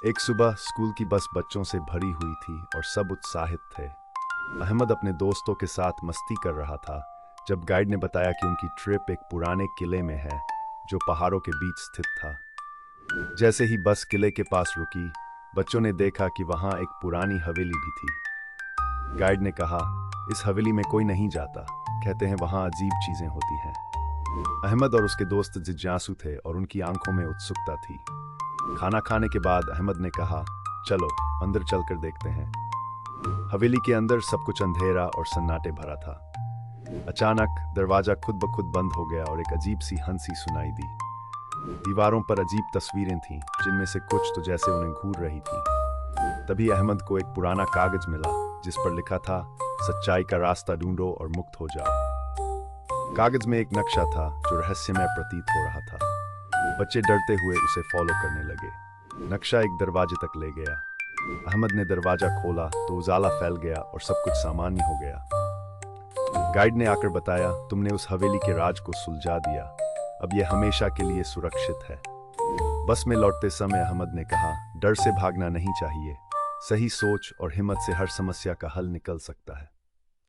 एक सुबह स्कूल की बस बच्चों से भरी हुई थी और सब उत्साहित थे। अहमद अपने दोस्तों के साथ मस्ती कर रहा था जब गाइड ने बताया कि उनकी ट्रिप एक पुराने किले में है जो पहाड़ों के बीच स्थित था। जैसे ही बस किले के पास रुकी, बच्चों ने देखा कि वहां एक पुरानी हवेली भी थी। गाइड ने कहा, इस हवेली में कोई नहीं जाता, कहते हैं वहां अजीब चीजें होती हैं। अहमद और उसके दोस्त जिज्ञासु थे और उनकी आंखों में उत्सुकता थी। खाना खाने के बाद अहमद ने कहा, चलो अंदर चलकर देखते हैं। हवेली के अंदर सब कुछ अंधेरा और सन्नाटे भरा था। अचानक दरवाजा खुद ब खुद बंद हो गया और एक अजीब सी हंसी सुनाई दी। दीवारों पर अजीब तस्वीरें थीं, जिनमें से कुछ तो जैसे उन्हें घूर रही थी। तभी अहमद को एक पुराना कागज मिला जिस पर लिखा था, सच्चाई का रास्ता ढूंढो और मुक्त हो जाओ। कागज में एक नक्शा था जो रहस्यमय प्रतीत हो रहा था। बच्चे डरते हुए उसे फॉलो करने लगे। नक्शा एक दरवाजे तक ले गया। अहमद ने दरवाजा खोला तो उजाला फैल गया और सब कुछ सामान्य हो गया। गाइड ने आकर बताया, तुमने उस हवेली के राज को सुलझा दिया, अब यह हमेशा के लिए सुरक्षित है। बस में लौटते समय अहमद ने कहा, डर से भागना नहीं चाहिए, सही सोच और हिम्मत से हर समस्या का हल निकल सकता है।